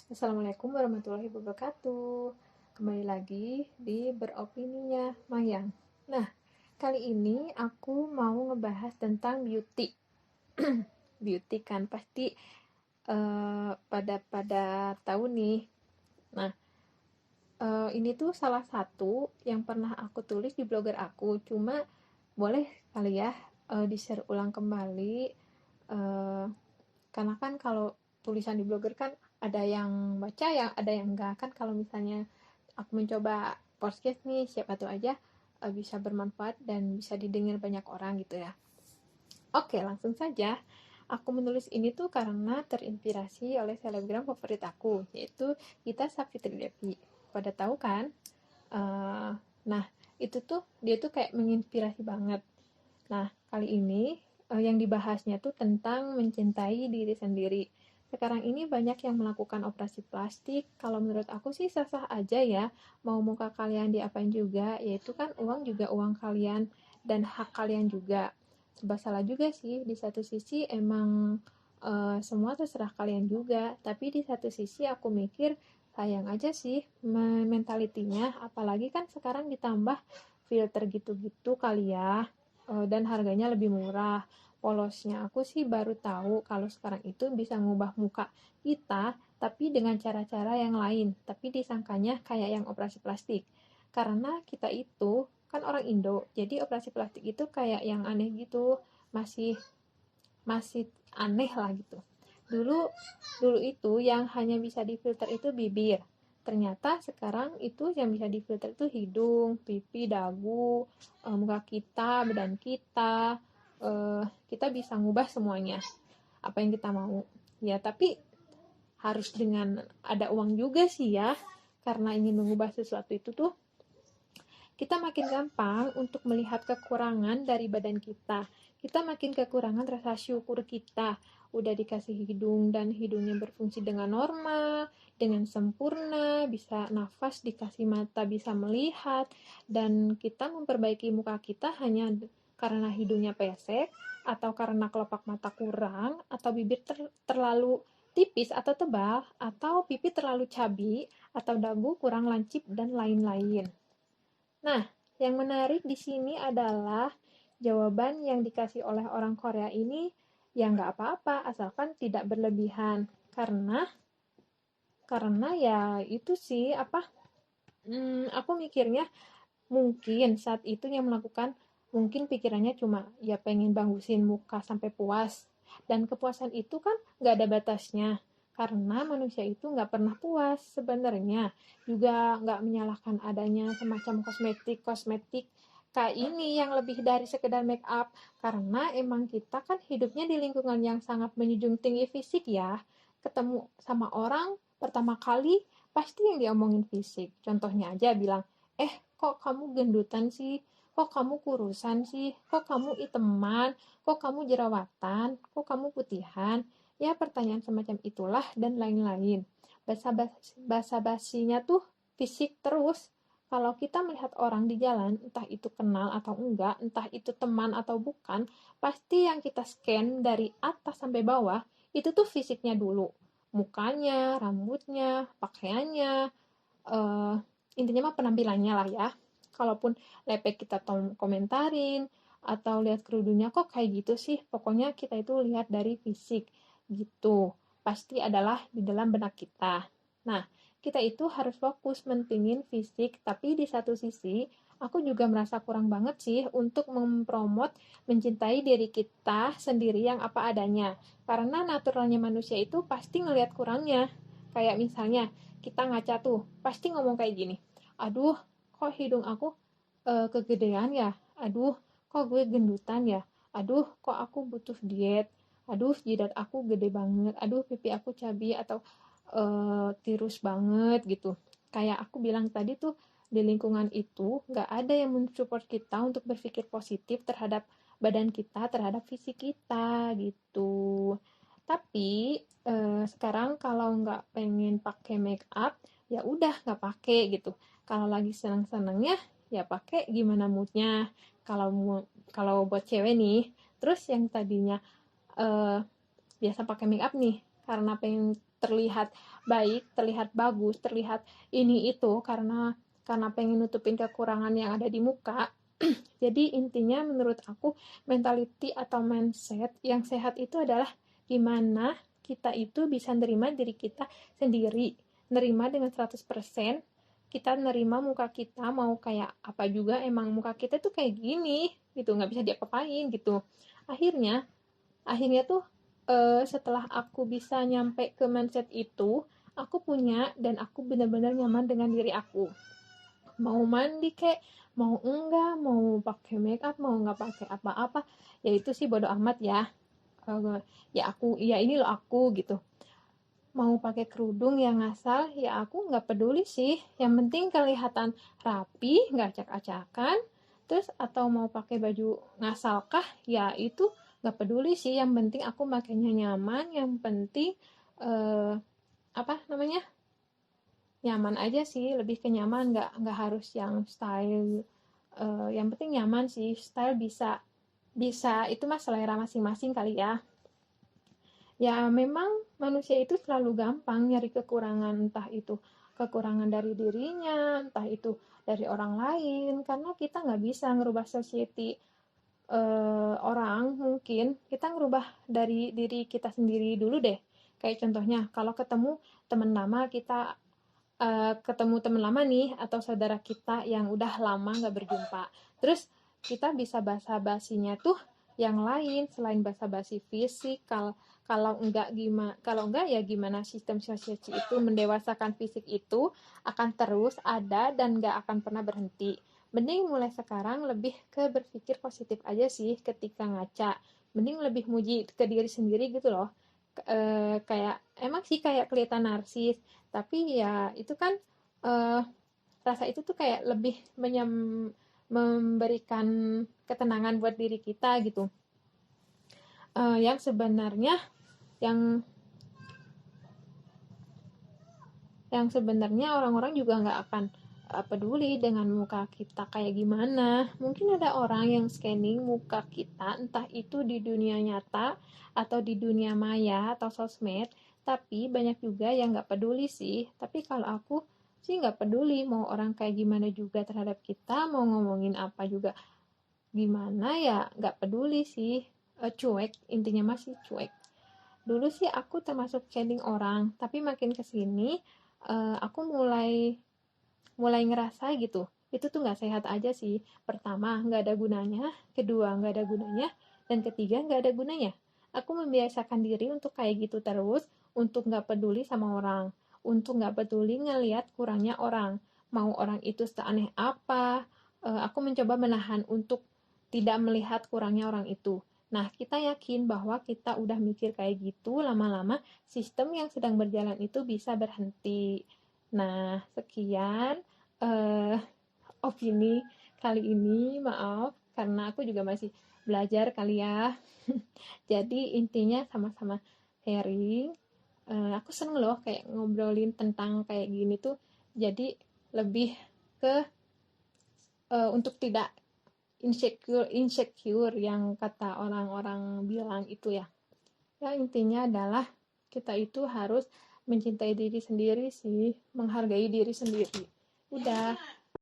Assalamualaikum warahmatullahi wabarakatuh. Kembali lagi di Beropininya Mayang. Nah, kali ini aku mau ngebahas tentang beauty. Beauty kan pasti pada tahu nih. Nah, ini tuh salah satu yang pernah aku tulis di blogger aku. Cuma boleh kali ya di-share ulang kembali. eh, karena kan kalau tulisan di blogger kan ada yang baca yang ada yang enggak kan. Kalau misalnya aku mencoba podcast nih, siapa tahu aja bisa bermanfaat dan bisa didengar banyak orang gitu ya. Oke, langsung saja. Aku menulis ini tuh karena terinspirasi oleh selebgram favorit aku, yaitu Gita Savitri Devi. Pada tahu kan? Eh, nah, itu tuh dia tuh kayak menginspirasi banget. Nah, kali ini yang dibahasnya tuh tentang mencintai diri sendiri. Sekarang ini banyak yang melakukan operasi plastik. Kalau menurut aku sih sah-sah aja ya. Mau muka kalian diapain juga, yaitu kan uang juga uang kalian dan hak kalian juga. Serba salah juga sih. Di satu sisi emang semua terserah kalian juga. Tapi di satu sisi aku mikir sayang aja sih mentalitinya. Apalagi kan sekarang ditambah filter gitu-gitu kali ya. Dan harganya lebih murah. Polosnya aku sih baru tahu kalau sekarang itu bisa ngubah muka kita, tapi dengan cara-cara yang lain. Tapi disangkanya kayak yang operasi plastik. Karena kita itu kan orang Indo, jadi operasi plastik itu kayak yang aneh gitu, masih masih aneh lah gitu. Dulu dulu itu yang hanya bisa difilter itu bibir. Ternyata sekarang itu yang bisa difilter itu hidung, pipi, dagu, muka kita, badan kita. Kita bisa ngubah semuanya apa yang kita mau. Ya, tapi harus dengan ada uang juga sih ya. Karena ingin mengubah sesuatu itu tuh kita makin gampang untuk melihat kekurangan dari badan kita. Kita makin kekurangan rasa syukur kita. Udah dikasih hidung dan hidungnya berfungsi dengan normal, dengan sempurna, bisa nafas, dikasih mata, bisa melihat, dan kita memperbaiki muka kita hanya karena hidungnya pesek, atau karena kelopak mata kurang, atau bibir terlalu tipis atau tebal, atau pipi terlalu cabi, atau dagu kurang lancip, dan lain-lain. Nah, yang menarik di sini adalah jawaban yang dikasih oleh orang Korea ini ya nggak apa-apa, asalkan tidak berlebihan. Karena karena ya itu sih apa? Aku mikirnya mungkin saat itu yang melakukan mungkin pikirannya cuma ya pengen bagusin muka sampai puas. Dan kepuasan itu kan nggak ada batasnya. Karena manusia itu nggak pernah puas sebenarnya. Juga nggak menyalahkan adanya semacam kosmetik-kosmetik kayak ini yang lebih dari sekedar make up. Karena emang kita kan hidupnya di lingkungan yang sangat menjunjung tinggi fisik ya. Ketemu sama orang pertama kali pasti yang diomongin fisik. Contohnya aja bilang, kok kamu gendutan sih? Kok kamu kurusan sih? Kok kamu iteman? Kok kamu jerawatan? Kok kamu putihan? Ya, pertanyaan semacam itulah dan lain-lain. Basa-basinya tuh fisik terus. Kalau kita melihat orang di jalan, entah itu kenal atau enggak, entah itu teman atau bukan, pasti yang kita scan dari atas sampai bawah, itu tuh fisiknya dulu. Mukanya, rambutnya, pakaiannya, eh, intinya mah penampilannya lah ya. Kalaupun lepek kita komentarin atau lihat kerudungnya kok kayak gitu sih, pokoknya kita itu lihat dari fisik gitu. Pasti adalah di dalam benak kita. Nah, kita itu harus fokus mentingin fisik, tapi di satu sisi aku juga merasa kurang banget sih untuk mempromot mencintai diri kita sendiri yang apa adanya. Karena naturalnya manusia itu pasti ngelihat kurangnya. Kayak misalnya kita ngaca tuh pasti ngomong kayak gini, aduh kok hidung aku kegedean ya, aduh kok gue gendutan ya, aduh kok aku butuh diet, aduh jidat aku gede banget, aduh pipi aku cabi atau tirus banget gitu. Kayak aku bilang tadi tuh, di lingkungan itu nggak ada yang mensupport kita untuk berpikir positif terhadap badan kita, terhadap fisik kita gitu. Tapi sekarang kalau nggak pengen pakai make up, ya udah nggak pakai gitu. Kalau lagi senang-senangnya, ya pakai gimana moodnya. Kalau buat cewek nih, terus yang tadinya eh, biasa pakai make up nih, karena pengen terlihat baik, terlihat bagus, terlihat ini itu karena pengen nutupin kekurangan yang ada di muka. Jadi intinya menurut aku mentality atau mindset yang sehat itu adalah gimana kita itu bisa nerima diri kita sendiri, nerima dengan 100%, kita nerima muka kita mau kayak apa juga, emang muka kita tuh kayak gini gitu, nggak bisa diapa-apain gitu. Akhirnya akhirnya tuh setelah aku bisa nyampe ke mindset itu, aku punya dan aku benar-benar nyaman dengan diri aku. Mau mandi kek, mau enggak, mau pakai make up, mau nggak pakai apa-apa, ya itu sih bodo amat ya. Ya aku, ya ini loh aku gitu. Mau pakai kerudung yang ngasal, ya aku nggak peduli sih. Yang penting kelihatan rapi, nggak acak-acakan. Terus atau mau pakai baju ngasal kah, ya itu nggak peduli sih. Yang penting aku makainya nyaman. Yang penting eh, apa namanya, nyaman aja sih, lebih ke nyaman, nggak harus yang style. Yang penting nyaman sih, style bisa bisa itu mah selera masing-masing kali ya. Ya memang manusia itu selalu gampang nyari kekurangan, entah itu kekurangan dari dirinya, entah itu dari orang lain, karena kita nggak bisa ngerubah society orang. Mungkin kita ngerubah dari diri kita sendiri dulu deh. Kayak contohnya kalau ketemu teman lama kita, ketemu teman lama nih atau saudara kita yang udah lama nggak berjumpa, terus kita bisa basa-basinya tuh yang lain selain basa-basi fisik. Kalau enggak ya gimana sistem society itu mendewasakan fisik itu akan terus ada dan nggak akan pernah berhenti. Mending mulai sekarang lebih ke berpikir positif aja sih ketika ngaca, mending lebih muji ke diri sendiri gitu loh. Kayak emang sih kayak kelihatan narsis, tapi ya itu kan eh, rasa itu tuh kayak lebih memberikan ketenangan buat diri kita gitu. Yang sebenarnya yang yang sebenarnya orang-orang juga nggak akan peduli dengan muka kita kayak gimana. Mungkin ada orang yang scanning muka kita, entah itu di dunia nyata atau di dunia maya atau sosmed, tapi banyak juga yang nggak peduli sih. Tapi kalau aku sih nggak peduli mau orang kayak gimana juga terhadap kita, mau ngomongin apa juga gimana ya nggak peduli sih. Cuek, intinya masih cuek. Dulu sih aku termasuk scanning orang, tapi makin kesini aku mulai mulai ngerasa gitu itu tuh nggak sehat aja sih. Pertama, nggak ada gunanya. Kedua, nggak ada gunanya. Dan ketiga, nggak ada gunanya. Aku membiasakan diri untuk kayak gitu terus, untuk nggak peduli sama orang, untuk nggak peduli ngelihat kurangnya orang, mau orang itu seaneh apa. Aku mencoba menahan untuk tidak melihat kurangnya orang itu. Nah, kita yakin bahwa kita udah mikir kayak gitu, lama-lama sistem yang sedang berjalan itu bisa berhenti. Nah, sekian eh, opini kali ini. Maaf, karena aku juga masih belajar kali ya. Jadi intinya sama-sama sharing. Aku seneng loh kayak ngobrolin tentang kayak gini tuh. Jadi lebih ke untuk tidak insecure insecure yang kata orang-orang bilang itu ya. Ya intinya adalah kita itu harus mencintai diri sendiri sih, menghargai diri sendiri. Udah.